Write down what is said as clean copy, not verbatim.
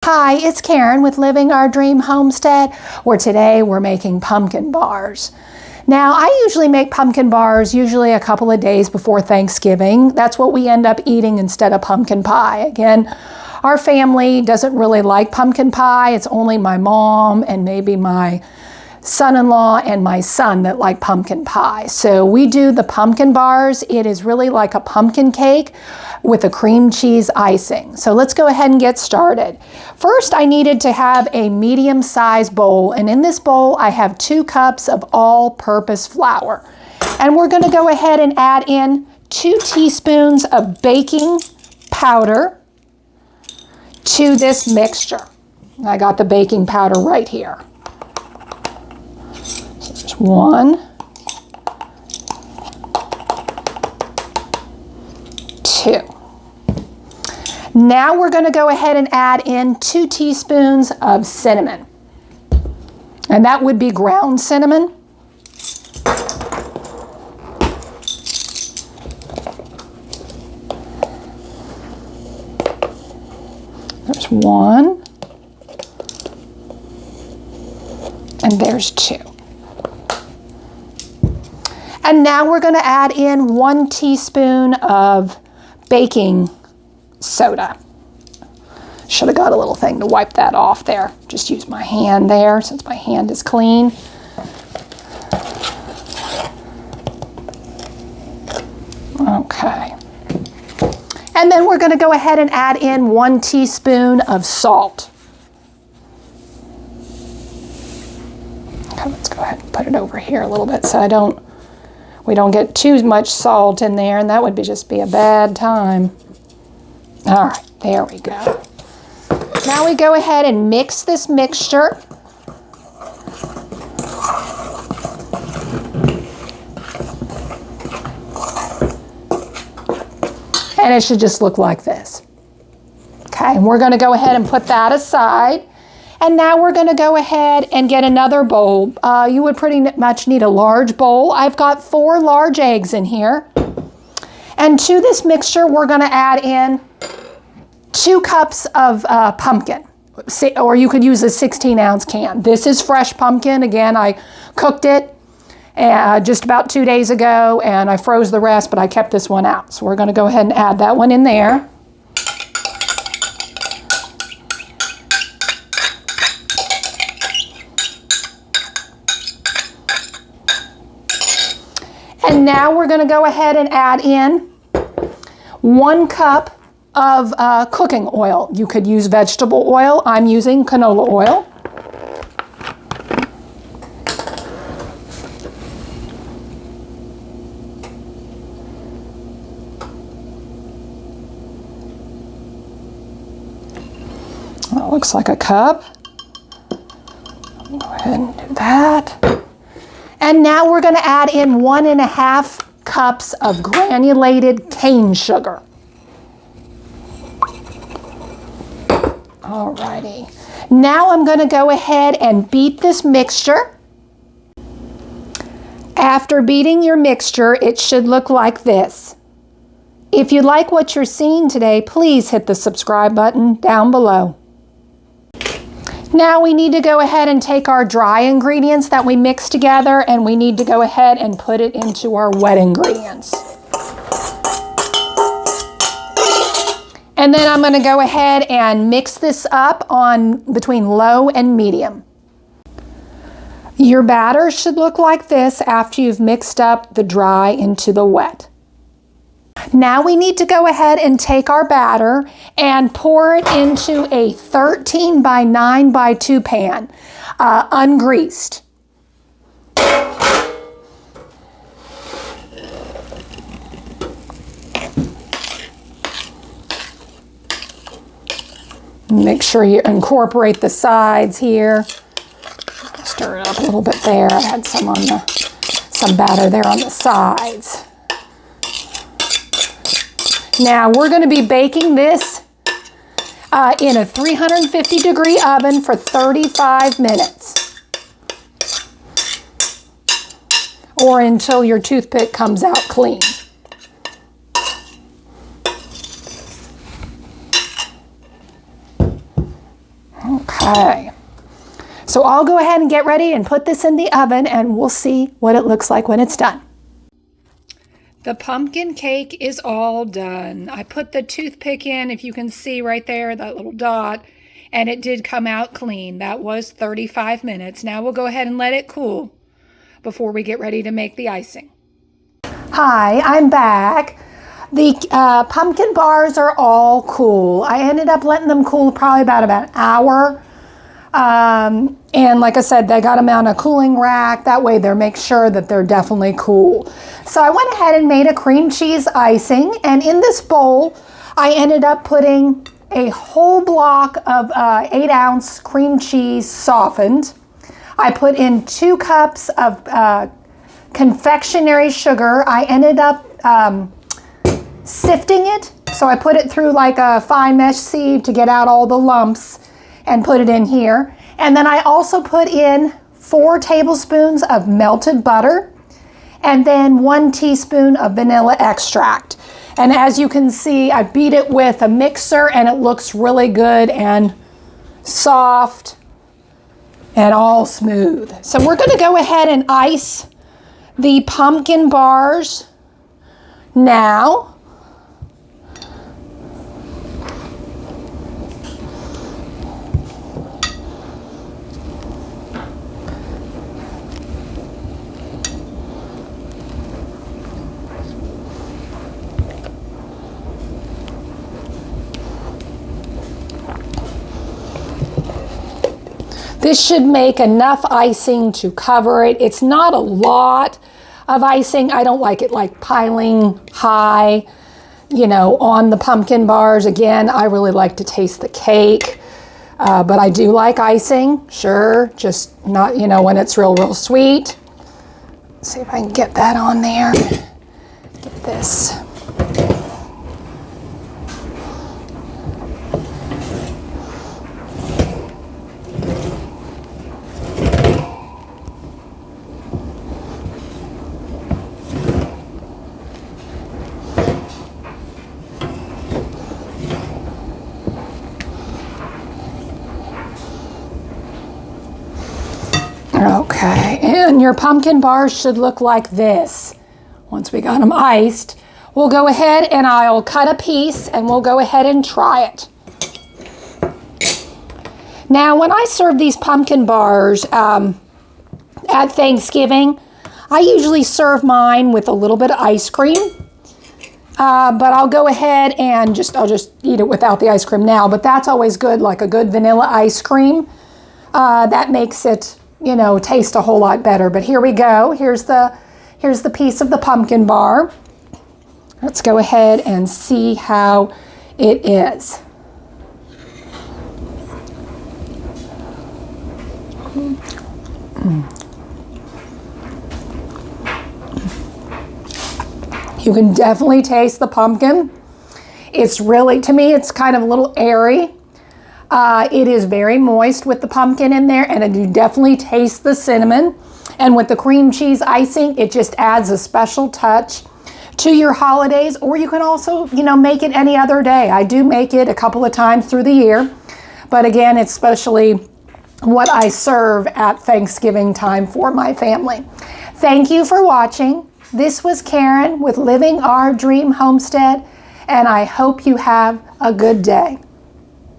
Hi, it's Karen with Living Our Dream Homestead, where today we're making pumpkin bars. Now, I usually make pumpkin bars usually a couple of days before Thanksgiving. That's what we end up eating instead of pumpkin pie. Again, our family doesn't really like pumpkin pie. It's only my mom and maybe my son-in-law and my son that like pumpkin pie. So we do the pumpkin bars. It is really like a pumpkin cake with a cream cheese icing. So let's go ahead and get started. First, I needed to have a medium-sized bowl, and in this bowl I have 2 cups of all-purpose flour. And we're going to go ahead and add in 2 teaspoons of baking powder to this mixture. I got the baking powder right here. So there's 1, 2. Now we're going to go ahead and add in 2 teaspoons of cinnamon. And that would be ground cinnamon. There's 1. And there's 2. And now we're going to add in 1 teaspoon of baking soda. Should have got a little thing to wipe that off there. Just use my hand there since my hand is clean. Okay. And then we're going to go ahead and add in 1 teaspoon of salt. Okay, let's go ahead and put it over here a little bit so we don't get too much salt in there, and that would just be a bad time. All right, there we go. Now we go ahead and mix this mixture. And it should just look like this. Okay, and we're going to go ahead and put that aside. And now we're going to go ahead and get another bowl. You would pretty much need a large bowl. I've got 4 large eggs in here. And to this mixture, we're going to add in 2 cups of pumpkin. Or you could use a 16-ounce can. This is fresh pumpkin. Again, I cooked it just about 2 days ago, and I froze the rest, but I kept this one out. So we're going to go ahead and add that one in there. And now we're going to go ahead and add in 1 cup of cooking oil. You could use vegetable oil. I'm using canola oil. That looks like a cup. Go ahead and do that. And now we're going to add in 1.5 cups of granulated cane sugar. Alrighty. Now I'm going to go ahead and beat this mixture. After beating your mixture, it should look like this. If you like what you're seeing today, please hit the subscribe button down below. Now we need to go ahead and take our dry ingredients that we mixed together, and we need to go ahead and put it into our wet ingredients. And then I'm going to go ahead and mix this up between low and medium. Your batter should look like this after you've mixed up the dry into the wet. Now we need to go ahead and take our batter and pour it into a 13 by 9 by 2 pan, ungreased. Make sure you incorporate the sides here. Stir it up a little bit there. I had some batter there on the sides. Now we're going to be baking this in a 350-degree oven for 35 minutes. Or until your toothpick comes out clean. Okay. So I'll go ahead and get ready and put this in the oven, and we'll see what it looks like when it's done. The pumpkin cake is all done. I put the toothpick in, if you can see right there, that little dot, and it did come out clean. That was 35 minutes. Now we'll go ahead and let it cool before we get ready to make the icing. Hi, I'm back. The pumpkin bars are all cool. I ended up letting them cool probably about an hour. And like I said, they got them on a cooling rack. That way they make sure that they're definitely cool. So I went ahead and made a cream cheese icing. And in this bowl, I ended up putting a whole block of 8-ounce cream cheese softened. I put in 2 cups of confectionery sugar. I ended up sifting it. So I put it through like a fine mesh sieve to get out all the lumps and put it in here. And then I also put in 4 tablespoons of melted butter and then 1 teaspoon of vanilla extract. And as you can see, I beat it with a mixer and it looks really good and soft and all smooth. So we're gonna go ahead and ice the pumpkin bars now. This should make enough icing to cover it. It's not a lot of icing. I don't like it like piling high, you know, on the pumpkin bars. Again, I really like to taste the cake, but I do like icing, sure, just not, you know, when it's real sweet. Let's see if I can get that on there. Get this. Okay, and your pumpkin bars should look like this. Once we got them iced, we'll go ahead and I'll cut a piece and we'll go ahead and try it. Now, when I serve these pumpkin bars at Thanksgiving, I usually serve mine with a little bit of ice cream. But I'll go ahead and I'll just eat it without the ice cream now, but that's always good, like a good vanilla ice cream. That makes it, you know, taste a whole lot better. But here we go. Here's the piece of the pumpkin bar. Let's go ahead and see how it is. You can definitely taste the pumpkin. It's really, to me, it's kind of a little airy. It is very moist with the pumpkin in there, and you definitely taste the cinnamon. And with the cream cheese icing, it just adds a special touch to your holidays, or you can also, you know, make it any other day. I do make it a couple of times through the year, but again, it's especially what I serve at Thanksgiving time for my family. Thank you for watching. This was Karen with Living Our Dream Homestead, and I hope you have a good day.